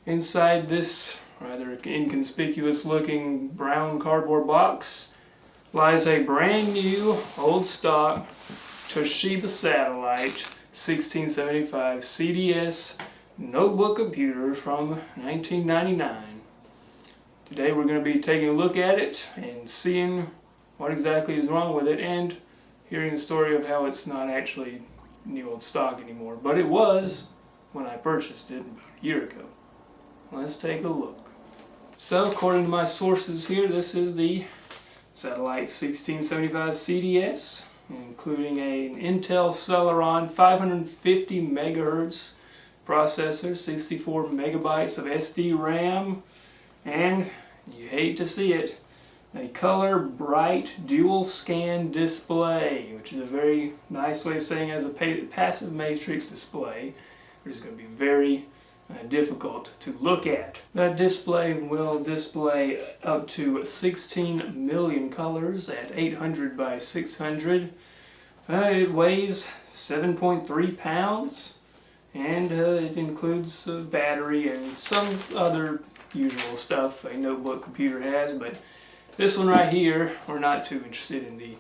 Inside this rather inconspicuous looking brown cardboard box lies a brand new old stock Toshiba Satellite 1675 CDS notebook computer from 1999. Today we're going to be taking a look at it and seeing what exactly is wrong with it and hearing the story of how it's not actually new old stock anymore, but it was when I purchased it about a year ago. Let's take a look. So according to my sources here, this is the Satellite 1675 CDS, including an Intel Celeron 550 MHz processor, 64 megabytes of SD RAM, and you hate to see it, a color bright dual scan display, which is a very nice way of saying as a passive matrix display, which is going to be very difficult to look at. That display will display up to 16 million colors at 800 by 600. It weighs 7.3 pounds, and it includes a battery and some other usual stuff a notebook computer has, but this one right here, we're not too interested in the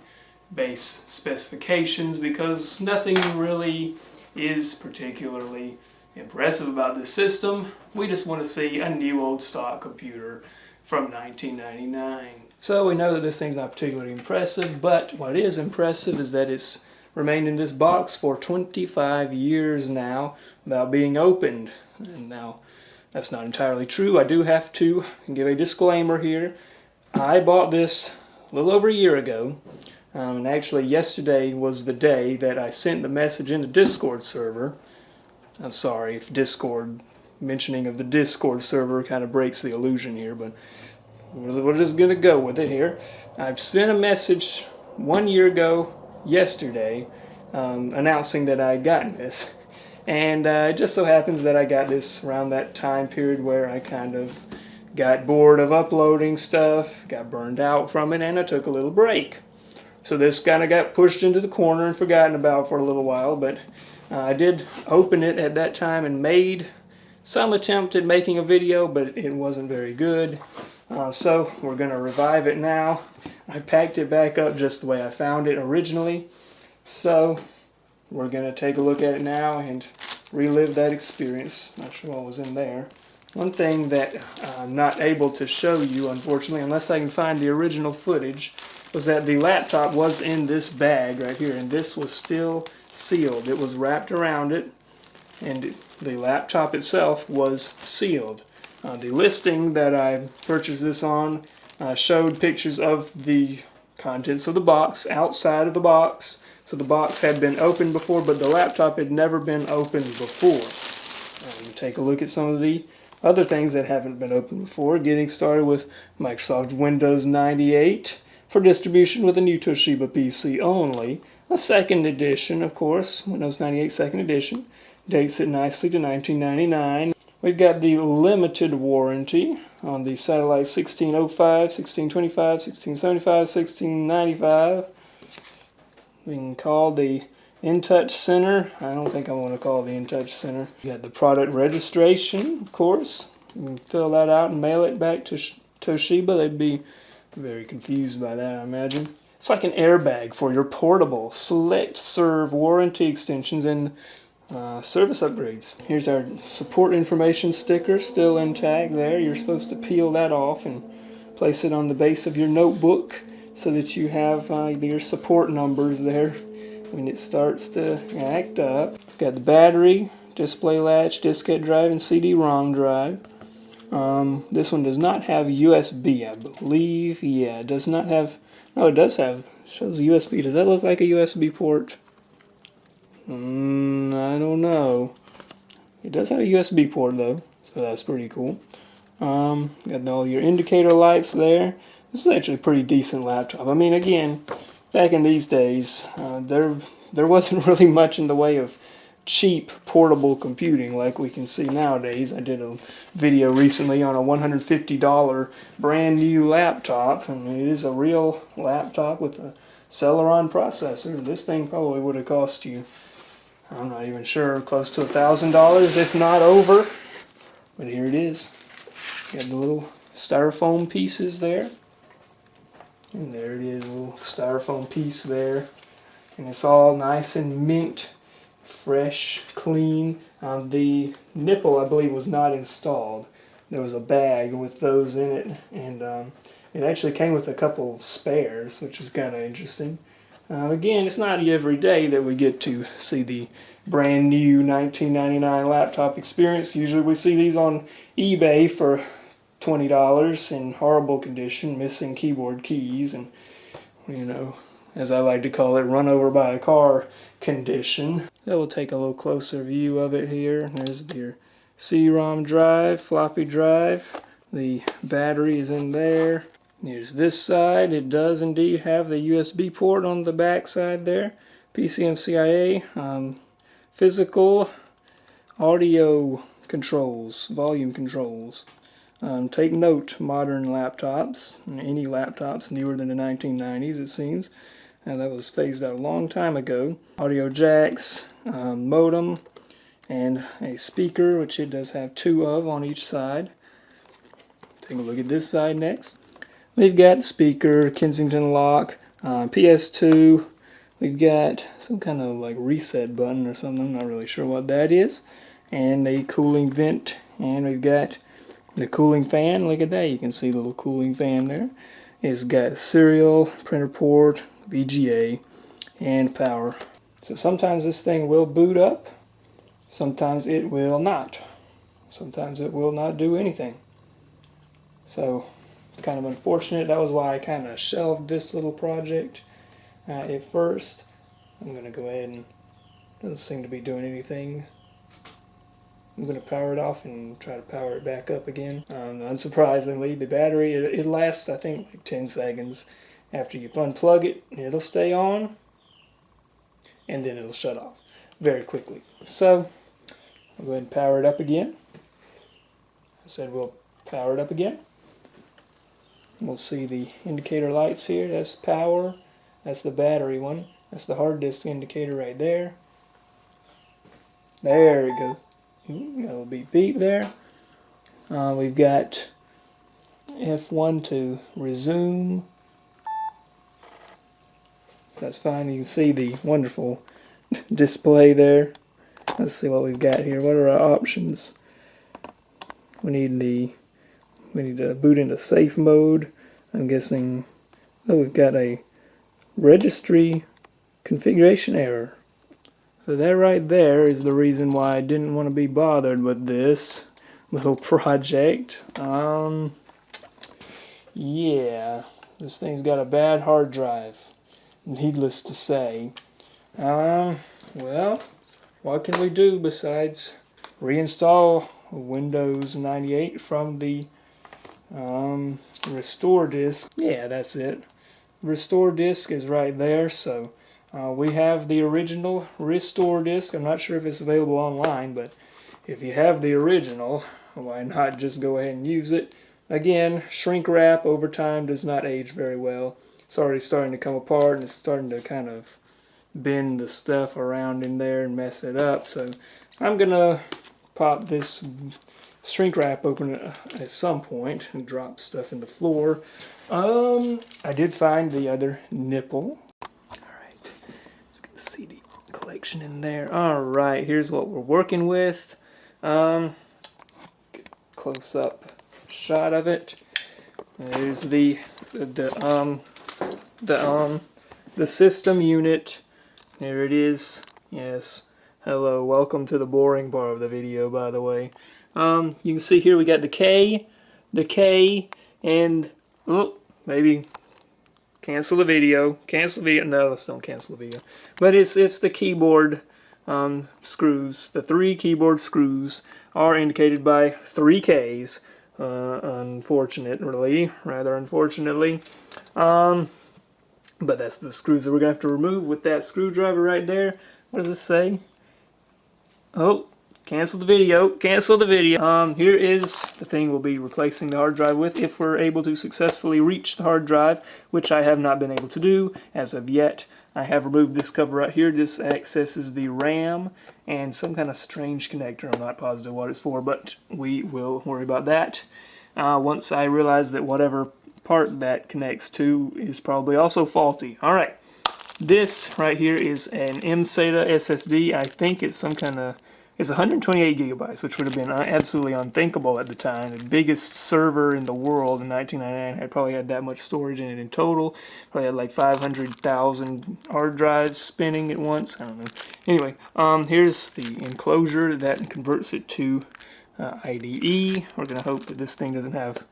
base specifications because nothing really is particularly impressive about this system. We just want to see a new old stock computer from 1999. So we know that this thing's not particularly impressive, but what is impressive is that it's remained in this box for 25 years now without being opened. And now that's not entirely true. I do have to give a disclaimer here. I bought this a little over a year ago, and actually yesterday was the day that I sent the message in the Discord server. I'm sorry if mentioning of the Discord server kind of breaks the illusion here, but we're just going to go with it here. I've sent a message 1 year ago yesterday announcing that I had gotten this. And it just so happens that I got this around that time period where I kind of got bored of uploading stuff, got burned out from it, and I took a little break. So this kind of got pushed into the corner and forgotten about for a little while, but I did open it at that time and made some attempt at making a video, but it wasn't very good. So we're going to revive it now. I packed it back up just the way I found it originally. So we're going to take a look at it now and relive that experience. Not sure what was in there. One thing that I'm not able to show you, unfortunately, unless I can find the original footage, was that the laptop was in this bag right here, and this was still sealed. It was wrapped around it, and the laptop itself was sealed. The listing that I purchased this on showed pictures of the contents of the box outside of the box. So the box had been opened before, but the laptop had never been opened before. Take a look at some of the other things that haven't been opened before, getting started with Microsoft Windows 98 for distribution with a new Toshiba PC only. A second edition, of course, Windows 98 second edition. Dates it nicely to 1999. We've got the limited warranty on the Satellite 1605, 1625, 1675, 1695. We can call the InTouch Center. I don't think I want to call it the InTouch Center. We got the product registration, of course. You can fill that out and mail it back to Toshiba. They'd be very confused by that, I imagine. It's like an airbag for your portable select serve warranty extensions and service upgrades. Here's our support information sticker, still intact there. You're supposed to peel that off and place it on the base of your notebook so that you have your support numbers there when it starts to act up. Got the battery, display latch, diskette drive, and CD-ROM drive. This one does not have USB, I believe. Yeah, it does not have. No, it does have. Shows USB. Does that look like a USB port? I don't know. It does have a USB port though, so that's pretty cool. Got all your indicator lights there. This is actually a pretty decent laptop. I mean, again, back in these days, there wasn't really much in the way of cheap portable computing like we can see nowadays. I did a video recently on a $150 brand new laptop, and it is a real laptop with a Celeron processor. This thing probably would have cost you, I'm not even sure, close to $1,000, if not over. But here it is. Got the little styrofoam pieces there. And there it is, a little styrofoam piece there. And it's all nice and mint, fresh, clean. The nipple, I believe, was not installed. There was a bag with those in it, and it actually came with a couple spares, which is kind of interesting. Again, it's not every day that we get to see the brand new 1999 laptop experience. Usually we see these on eBay for $20 in horrible condition, missing keyboard keys, and, you know, as I like to call it, run over by a car condition. So we'll take a little closer view of it here. There's your CD-ROM drive, floppy drive. The battery is in there. Here's this side. It does indeed have the USB port on the back side there. PCMCIA, physical audio controls, volume controls. Take note, modern laptops, any laptops newer than the 1990s it seems, that was phased out a long time ago. Audio jacks, modem, and a speaker, which it does have 2 of on each side. Take a look at this side next. We've got the speaker, Kensington lock, PS2. We've got some kind of like reset button or something, I'm not really sure what that is. And a cooling vent, and we've got the cooling fan. Look at that, you can see the little cooling fan there. It's got serial, printer port, VGA, and power. So sometimes this thing will boot up, sometimes it will not. Sometimes it will not do anything. So it's kind of unfortunate. That was why I kind of shelved this little project at first. I'm going to go ahead and, doesn't seem to be doing anything. I'm going to power it off and try to power it back up again. Unsurprisingly, the battery, it lasts, I think, like 10 seconds. After you unplug it, it'll stay on, and then it'll shut off very quickly. So, I'll go ahead and power it up again. I said we'll power it up again. We'll see the indicator lights here. That's power. That's the battery one. That's the hard disk indicator right there. There it goes. Got a little beep beep there. We've got F1 to resume. That's fine. You can see the wonderful display there. Let's see what we've got here. What are our options? We need to boot into safe mode. I'm guessing, oh, we've got a registry configuration error. So that right there is the reason why I didn't want to be bothered with this little project. Yeah, this thing's got a bad hard drive, needless to say. Well, what can we do besides reinstall Windows 98 from the restore disk? Yeah, that's it. Restore disk is right there, so we have the original restore disk. I'm not sure if it's available online, but if you have the original, why not just go ahead and use it? Again, shrink wrap over time does not age very well. It's already starting to come apart, and it's starting to kind of bend the stuff around in there and mess it up. So I'm gonna pop this shrink wrap open at some point and drop stuff in the floor. I did find the other nipple. Alright, let's get the CD collection in there. Alright, here's what we're working with. Get close up shot of it. There's the system unit. There it is. Yes. Hello, welcome to the boring part of the video, by the way. You can see here we got the K, and oh, maybe cancel the video. No, let's don't cancel the video. But it's the keyboard screws. The 3 keyboard screws are indicated by 3 Ks. Rather unfortunately. But that's the screws that we're gonna have to remove with that screwdriver right there. What does this say? Oh, cancel the video. Cancel the video. Here is the thing we'll be replacing the hard drive with if we're able to successfully reach the hard drive, which I have not been able to do as of yet. I have removed this cover right here. This accesses the RAM and some kind of strange connector. I'm not positive what it's for, but we will worry about that once I realize that whatever part that connects to is probably also faulty. Alright, this right here is an mSATA SSD. I think it's some kind of, it's 128 gigabytes, which would have been absolutely unthinkable at the time. The biggest server in the world in 1999 had probably had that much storage in it in total. Probably had like 500,000 hard drives spinning at once. I don't know. Anyway, here's the enclosure that converts it to IDE. We're going to hope that this thing doesn't have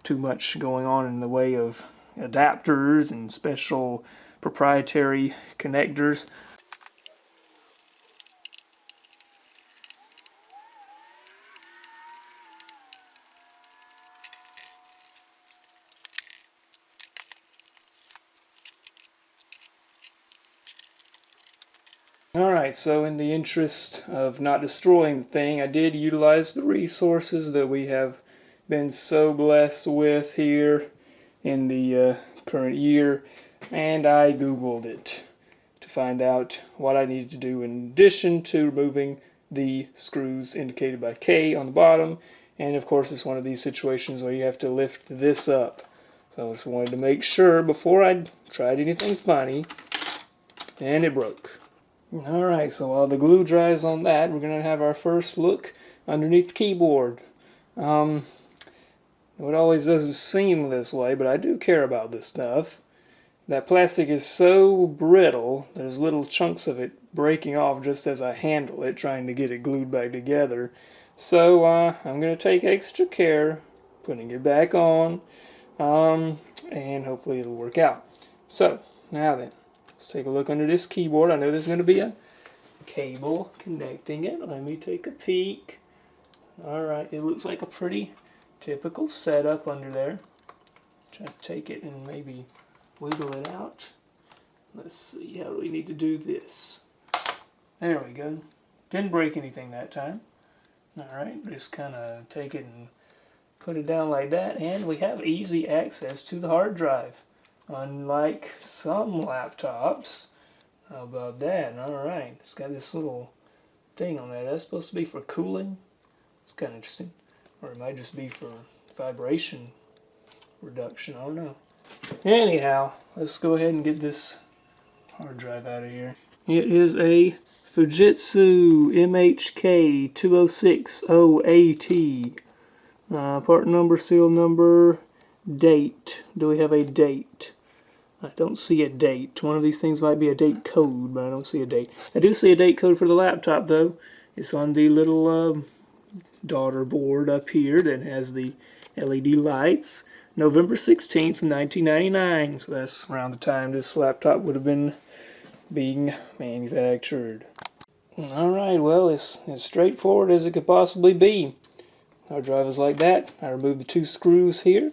too much going on in the way of adapters and special proprietary connectors. Alright, so in the interest of not destroying the thing, I did utilize the resources that we have been so blessed with here in the current year, and I Googled it to find out what I needed to do in addition to removing the screws indicated by K on the bottom. And of course it's one of these situations where you have to lift this up. So I just wanted to make sure before I tried anything funny, and it broke. Alright, so while the glue dries on that, we're going to have our first look underneath the keyboard. It always doesn't seem this way, but I do care about this stuff. That plastic is so brittle, there's little chunks of it breaking off just as I handle it, trying to get it glued back together. So I'm going to take extra care putting it back on, and hopefully it'll work out. So, now then. Let's take a look under this keyboard. I know there's going to be a cable connecting it. Let me take a peek. Alright, it looks like a pretty typical setup under there. Try to take it and maybe wiggle it out. Let's see, how do we need to do this? There we go. Didn't break anything that time. Alright, just kind of take it and put it down like that, and we have easy access to the hard drive. Unlike some laptops. How about that? Alright, it's got this little thing on there. That's supposed to be for cooling. It's kind of interesting. Or it might just be for vibration reduction. I don't know. Anyhow, let's go ahead and get this hard drive out of here. It is a Fujitsu MHK 2060AT. Part number, serial number, date. Do we have a date? I don't see a date. One of these things might be a date code, but I don't see a date. I do see a date code for the laptop, though. It's on the little daughter board up here that has the LED lights. November 16th, 1999. So that's around the time this laptop would have been being manufactured. Alright, well, it's as straightforward as it could possibly be. Our drive is like that. I removed the two screws here,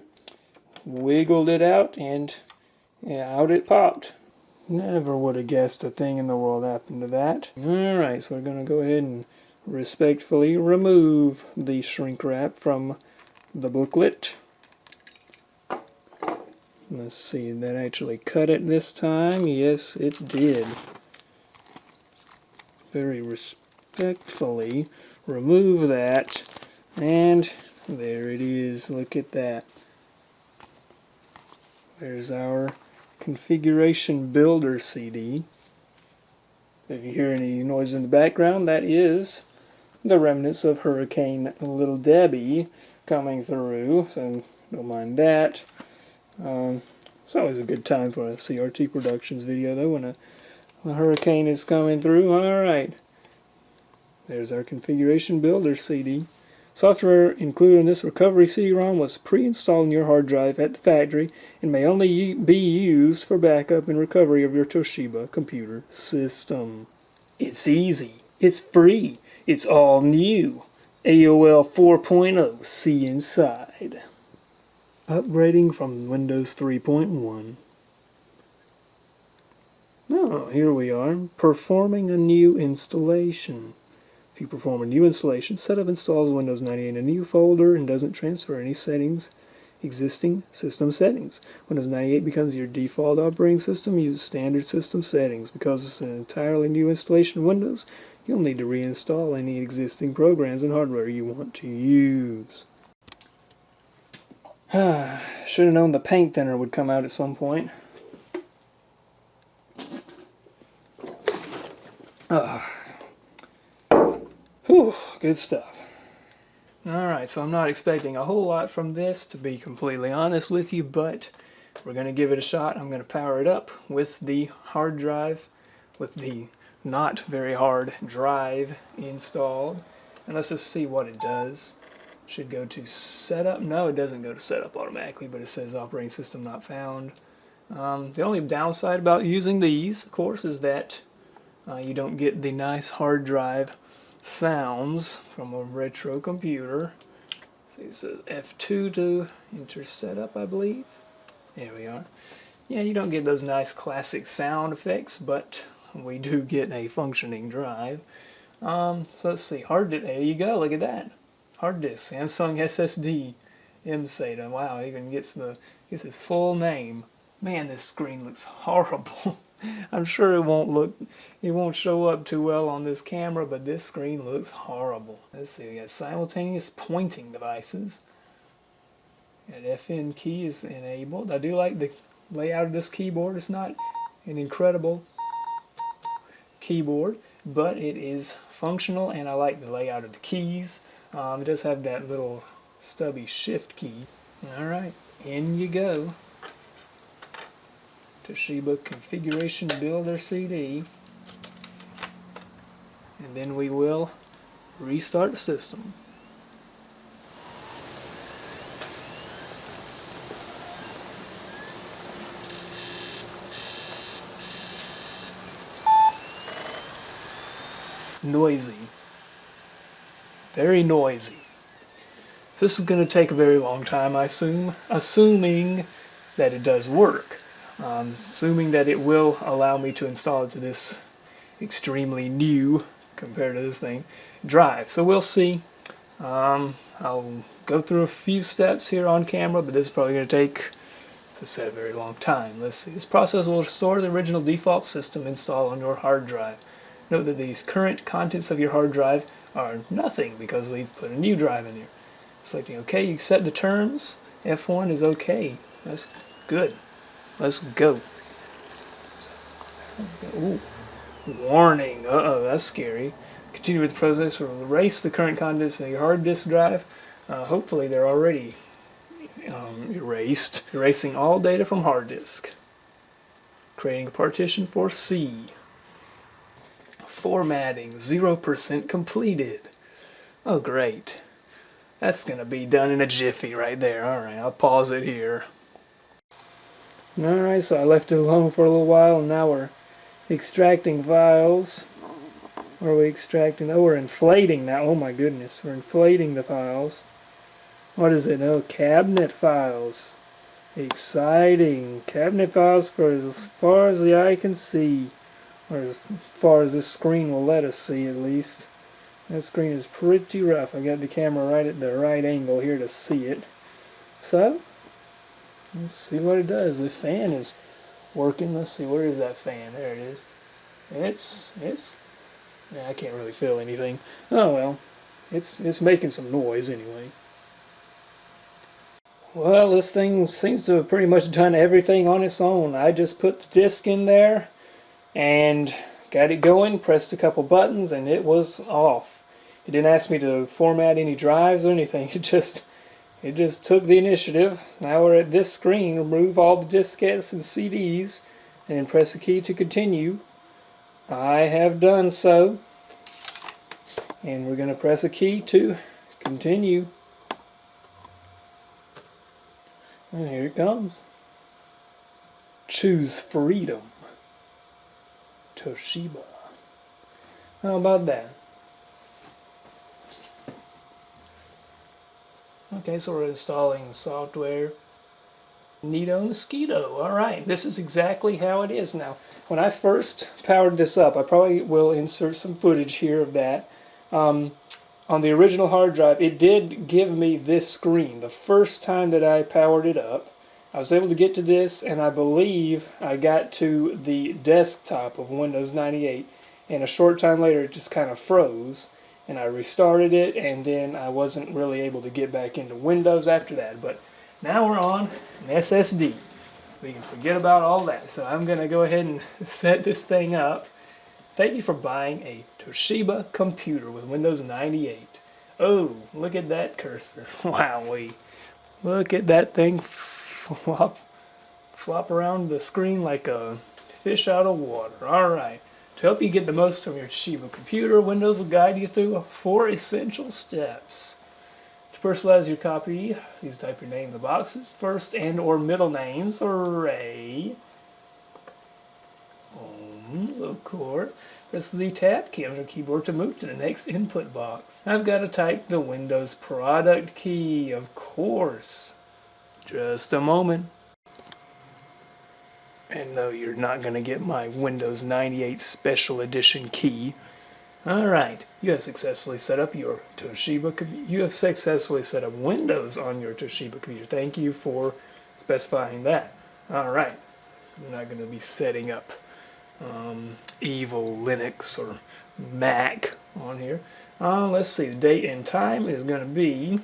wiggled it out, and out it popped. Never would have guessed a thing in the world happened to that. Alright, so we're going to go ahead and respectfully remove the shrink wrap from the booklet. Let's see, did that actually cut it this time? Yes, it did. Very respectfully remove that, and there it is. Look at that. There's our configuration builder CD. If you hear any noise in the background, that is the remnants of Hurricane Little Debbie coming through, so don't mind that. It's always a good time for a CRT Productions video, though, when a hurricane is coming through. Alright, there's our configuration builder CD. Software included in this recovery CD-ROM was pre-installed in your hard drive at the factory and may only be used for backup and recovery of your Toshiba computer system. It's easy. It's free. It's all new. AOL 4.0. See inside. Upgrading from Windows 3.1. Oh, here we are. Performing a new installation. If you perform a new installation, setup installs Windows 98 in a new folder and doesn't transfer any settings, existing system settings. Windows 98 becomes your default operating system. Use standard system settings. Because it's an entirely new installation of Windows, you'll need to reinstall any existing programs and hardware you want to use. Should have known the paint thinner would come out at some point. Whew, good stuff. Alright, so I'm not expecting a whole lot from this, to be completely honest with you, but we're going to give it a shot. I'm going to power it up with the hard drive, with the not very hard drive installed, and let's just see what it does. Should go to setup. No, it doesn't go to setup automatically, but it says operating system not found. The only downside about using these, of course, is that you don't get the nice hard drive sounds from a retro computer. So it says F2 to enter setup, I believe. There we are. Yeah, you don't get those nice classic sound effects, but we do get a functioning drive. So let's see, hard disk. There you go. Look at that. Hard disk, Samsung SSD, MSATA. Wow, it even gets his full name. Man, this screen looks horrible. I'm sure it won't show up too well on this camera, but this screen looks horrible. Let's see, we got simultaneous pointing devices. That FN key is enabled. I do like the layout of this keyboard. It's not an incredible keyboard, but it is functional, and I like the layout of the keys. It does have that little stubby shift key. Alright, in you go. Toshiba Configuration Builder CD. And then we will restart the system. Noisy. Very noisy. This is going to take a very long time, I assume, assuming that it does work. Assuming that it will allow me to install it to this extremely new, compared to this thing, drive. So we'll see. I'll go through a few steps here on camera, but this is probably going to take, as I said, a very long time. Let's see. This process will restore the original default system installed on your hard drive. Note that these current contents of your hard drive are nothing because we've put a new drive in here. Selecting OK, you accept the terms. F1 is OK. That's good. Let's go. Ooh. Warning. Uh-oh, that's scary. Continue with the process. We'll erase the current contents of your hard disk drive. Hopefully they're already erased. Erasing all data from hard disk. Creating a partition for C. Formatting 0% completed. Oh great. That's going to be done in a jiffy right there. Alright, I'll pause it here. Alright, so I left it alone for a little while, and now we're extracting files. What are we extracting? Oh, we're inflating now. Oh my goodness, we're inflating the files. What is it? Oh, cabinet files. Exciting. Cabinet files for as far as the eye can see. Or as far as this screen will let us see, at least. That screen is pretty rough. I got the camera right at the right angle here to see it. So, let's see what it does. The fan is working. Let's see, where is that fan? There it is. Yeah, I can't really feel anything. Oh well, it's making some noise anyway. Well, this thing seems to have pretty much done everything on its own. I just put the disc in there and got it going, pressed a couple buttons, and it was off. It didn't ask me to format any drives or anything. It just took the initiative. Now we're at this screen. Remove all the diskettes and CDs and press the key to continue. I have done so. And we're going to press a key to continue. And here it comes. Choose freedom. Toshiba. How about that? Okay, so we're installing software. Neato Mosquito. Alright, this is exactly how it is now. When I first powered this up, I probably will insert some footage here of that. On the original hard drive, it did give me this screen. The first time that I powered it up, I was able to get to this, and I believe I got to the desktop of Windows 98. and a short time later it just kind of froze, and I restarted it, and then I wasn't really able to get back into Windows after that. But now we're on an SSD. We can forget about all that. So I'm going to go ahead and set this thing up. Thank you for buying a Toshiba computer with Windows 98. Oh, look at that cursor. Wowee. Look at that thing flop around the screen like a fish out of water. Alright. To help you get the most from your Toshiba computer, Windows will guide you through 4 essential steps. To personalize your copy, please type your name in the boxes, first and or middle names, Ray, Holmes, of course. Press the Tab key on your keyboard to move to the next input box. I've got to type the Windows product key, of course. Just a moment. And no, you're not going to get my Windows 98 Special Edition key. Alright, you have successfully set up your Toshiba. You have successfully set up Windows on your Toshiba computer. Thank you for specifying that. Alright, I'm not going to be setting up evil Linux or Mac on here. Let's see, the date and time is going to be,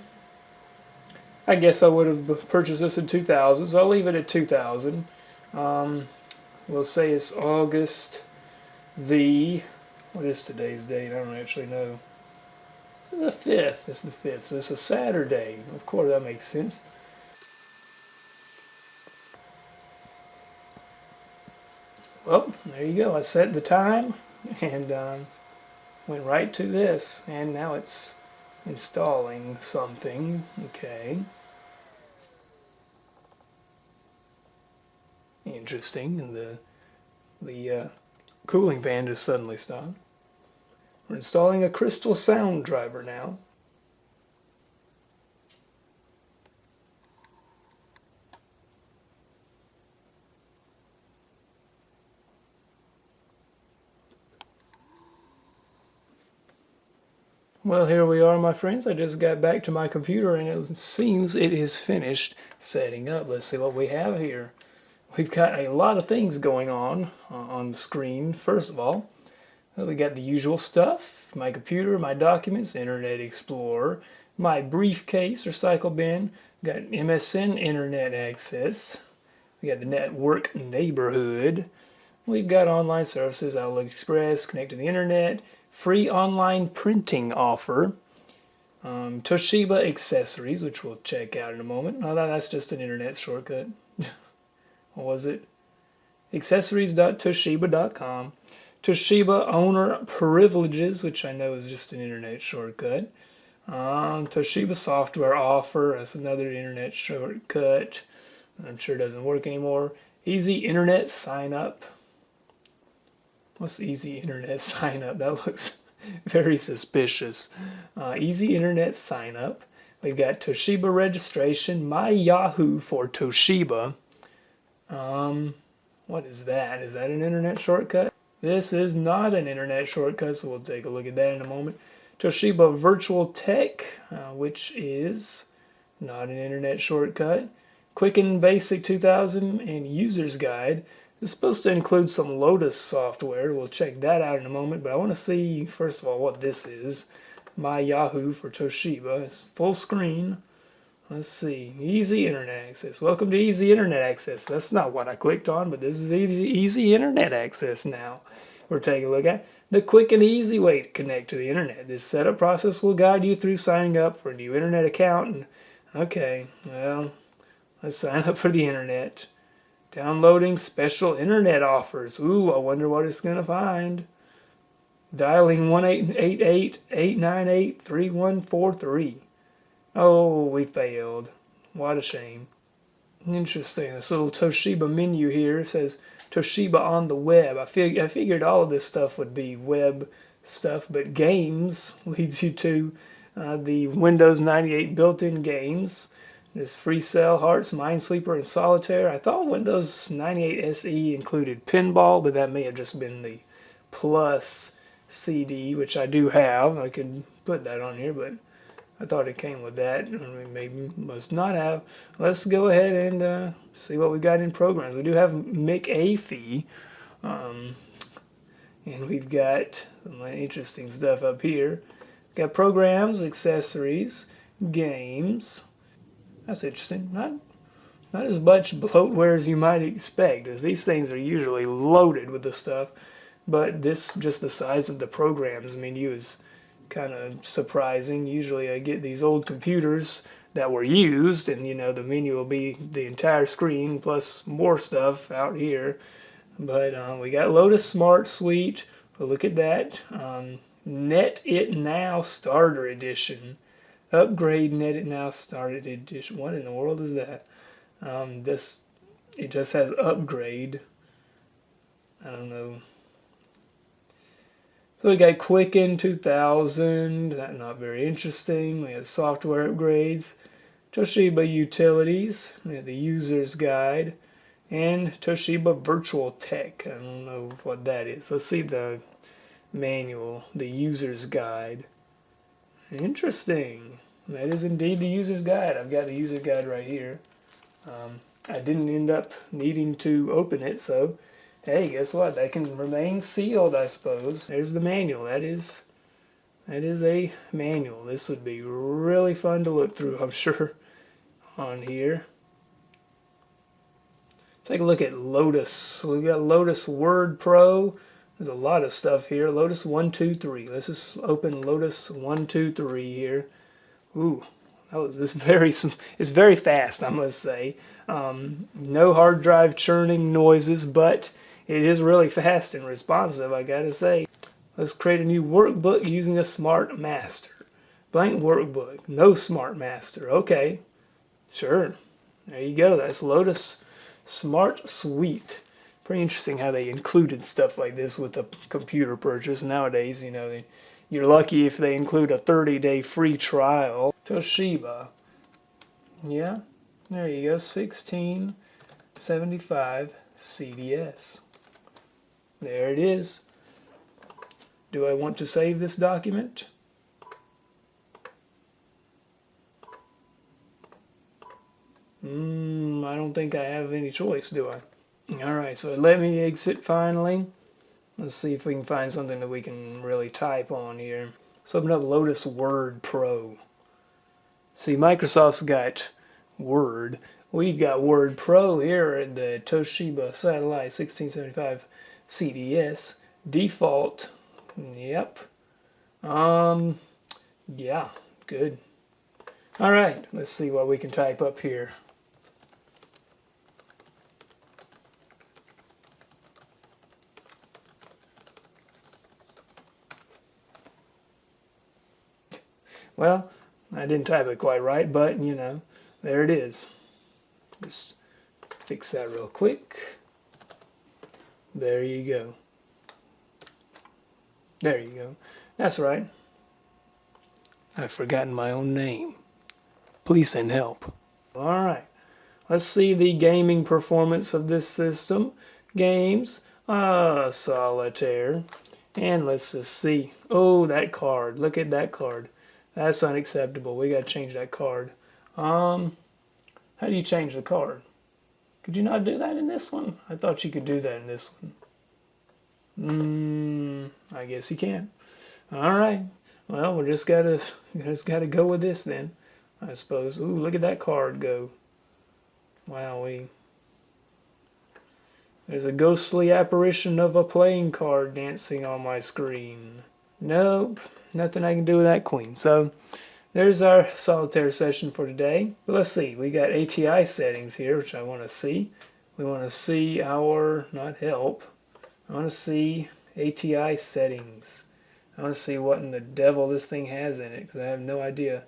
I guess I would have purchased this in 2000, so I'll leave it at 2000. We'll say it's August the, what is today's date? I don't actually know. It's the 5th. It's the 5th, so it's a Saturday. Of course, that makes sense. Well, there you go. I set the time and went right to this, and now it's installing something. Okay. Interesting, and the cooling fan just suddenly stopped. We're installing a crystal sound driver now. Well, here we are, my friends. I just got back to my computer and it seems it is finished setting up. Let's see what we have here. We've got a lot of things going on the screen. First of all, we got the usual stuff. My computer, my documents, Internet Explorer, my briefcase or cycle bin, got MSN Internet access. We got the network neighborhood. We've got online services, Outlook Express, connect to the internet, free online printing offer, Toshiba accessories, which we'll check out in a moment. No, that's just an internet shortcut. What was it? Accessories.toshiba.com. Toshiba owner privileges, which I know is just an internet shortcut. Toshiba software offer, that's another internet shortcut. I'm sure it doesn't work anymore. Easy internet sign up. What's easy internet sign up? That looks very suspicious. Easy internet sign up. We've got Toshiba registration, my Yahoo for Toshiba. What is that? Is that an internet shortcut? This is not an internet shortcut, so we'll take a look at that in a moment. Toshiba Virtual Tech, which is not an internet shortcut. Quicken Basic 2000 and User's Guide. It's supposed to include some Lotus software. We'll check that out in a moment, but I want to see, first of all, what this is. My Yahoo for Toshiba. It's full screen. Let's see. Easy Internet Access. Welcome to Easy Internet Access. That's not what I clicked on, but this is easy Internet Access now. We're taking a look at the quick and easy way to connect to the internet. This setup process will guide you through signing up for a new internet account. And, okay, well, let's sign up for the internet. Downloading special internet offers. Ooh, I wonder what it's going to find. Dialing 1-888-898-3143. Oh, we failed. What a shame. Interesting. This little Toshiba menu here says Toshiba on the web. I figured all of this stuff would be web stuff, but games leads you to the Windows 98 built-in games. There's Free Cell, Hearts, Minesweeper, and Solitaire. I thought Windows 98 SE included Pinball, but that may have just been the Plus CD, which I do have. I could put that on here, but I thought it came with that. I mean, maybe must not have. Let's go ahead and see what we got in programs. We do have McAfee. And we've got some interesting stuff up here. Got programs, accessories, games. That's interesting. Not as much bloatware as you might expect, as these things are usually loaded with the stuff. But this, just the size of the programs menu is kind of surprising. Usually I get these old computers that were used, and you know, the menu will be the entire screen plus more stuff out here. But we got Lotus Smart Suite. Well, look at that. Net It Now Starter Edition. Upgrade Net It Now Starter Edition. What in the world is that? It just has upgrade. I don't know. So we got Quicken 2000. That's not very interesting. We have software upgrades. Toshiba Utilities. We have the User's Guide. And Toshiba Virtual Tech. I don't know what that is. Let's see the manual, the User's Guide. Interesting. That is indeed the User's Guide. I've got the User's Guide right here. I didn't end up needing to open it, so hey, guess what? That can remain sealed, I suppose. There's the manual. That is a manual. This would be really fun to look through, I'm sure, on here. Take a look at Lotus. We've got Lotus Word Pro. There's a lot of stuff here. Lotus 123. Let's just open Lotus 123 here. Ooh, it's very fast, I must say. No hard drive churning noises, but it is really fast and responsive, I gotta say. Let's create a new workbook using a Smart Master. Blank workbook. No Smart Master. Okay. Sure. There you go. That's Lotus Smart Suite. Pretty interesting how they included stuff like this with a computer purchase. Nowadays, you know, you're lucky if they include a 30-day free trial. Toshiba. Yeah. There you go. 1675 CDS. There it is. Do I want to save this document? I don't think I have any choice, do I? Alright, so let me exit finally. Let's see if we can find something that we can really type on here. Let's open up Lotus Word Pro. See, Microsoft's got Word. We've got Word Pro here at the Toshiba Satellite 1675 CDS. Default. Yep. Yeah, good. Alright, let's see what we can type up here. Well, I didn't type it quite right, but, you know, there it is. Just fix that real quick. There you go. There you go. That's right. I've forgotten my own name. Please send help. Alright. Let's see the gaming performance of this system. Games. Solitaire. And let's just see. Oh, that card. Look at that card. That's unacceptable. We gotta change that card. How do you change the card? Could you not do that in this one? I thought you could do that in this one. I guess you can. Alright. Well, we just gotta go with this then, I suppose. Ooh, look at that card go. Wowee. There's a ghostly apparition of a playing card dancing on my screen. Nope. Nothing I can do with that queen. So there's our solitaire session for today. But let's see. We got ATI settings here, which I want to see. We want to see our, not help. I want to see ATI settings. I want to see what in the devil this thing has in it, because I have no idea.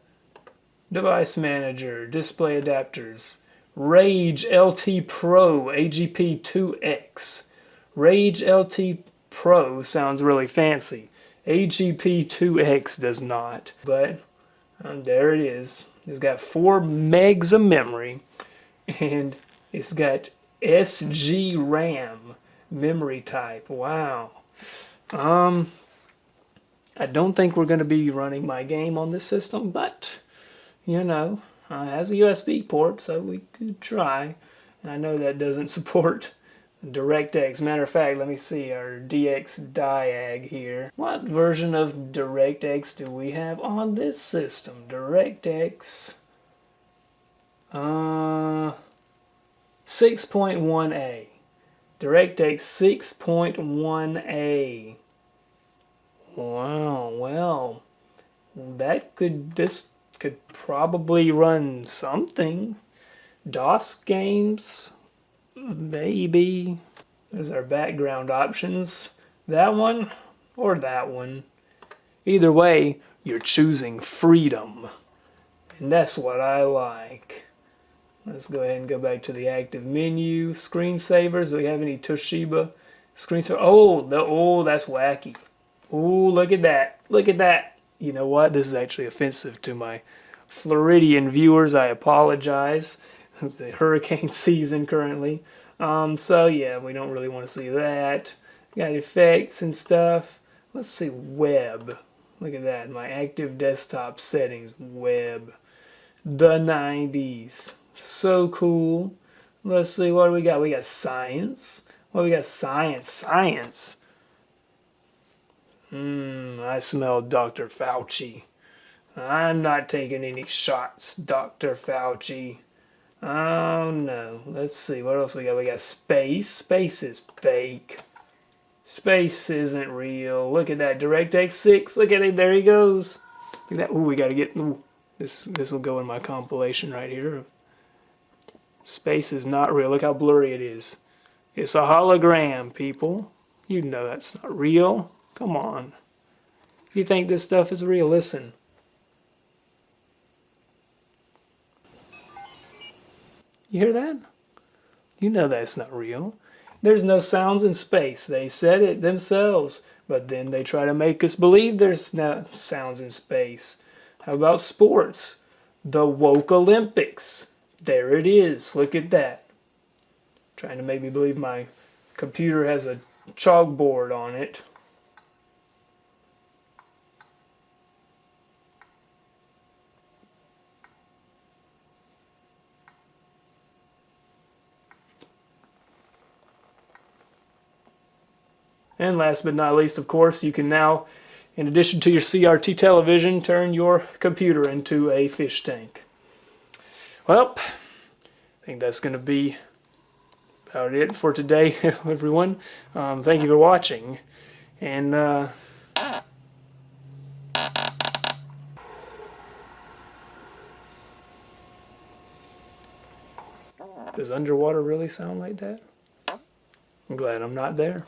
Device manager, display adapters. Rage LT Pro AGP 2X. Rage LT Pro sounds really fancy. AGP 2X does not, but there it is. It's got 4 megs of memory, and it's got SG RAM memory type. Wow. I don't think we're going to be running my game on this system, but you know, it has a USB port, so we could try. And I know that doesn't support DirectX. Matter of fact, let me see our DX diag here. What version of DirectX do we have on this system? DirectX 6.1a. DirectX 6.1a. Wow, well, this could probably run something. DOS games, maybe. There's our background options. That one or that one. Either way, you're choosing freedom. And that's what I like. Let's go ahead and go back to the active menu. Screensavers. Do we have any Toshiba screensavers? Oh, that's wacky. Oh, look at that. Look at that. You know what? This is actually offensive to my Floridian viewers. I apologize. It's the hurricane season currently. So yeah, we don't really want to see that. Got effects and stuff. Let's see, web. Look at that. My active desktop settings. Web. The 90s. So cool. Let's see, what do we got? We got science. What do we got? Science. I smell Dr. Fauci. I'm not taking any shots, Dr. Fauci. Oh no. Let's see, what else we got? We got space. Space is fake. Space isn't real. Look at that. DirectX 6. Look at it. There he goes. Look at that. Ooh, we got to get... Ooh, this will go in my compilation right here. Space is not real. Look how blurry it is. It's a hologram, people. You know that's not real. Come on. You think this stuff is real? Listen. You hear that? You know that's not real. There's no sounds in space. They said it themselves. But then they try to make us believe there's no sounds in space. How about sports? The woke Olympics. There it is. Look at that. Trying to make me believe my computer has a chalkboard on it. And last but not least, of course, you can now, in addition to your CRT television, turn your computer into a fish tank. Well, I think that's going to be about it for today, everyone. Thank you for watching. And does underwater really sound like that? I'm glad I'm not there.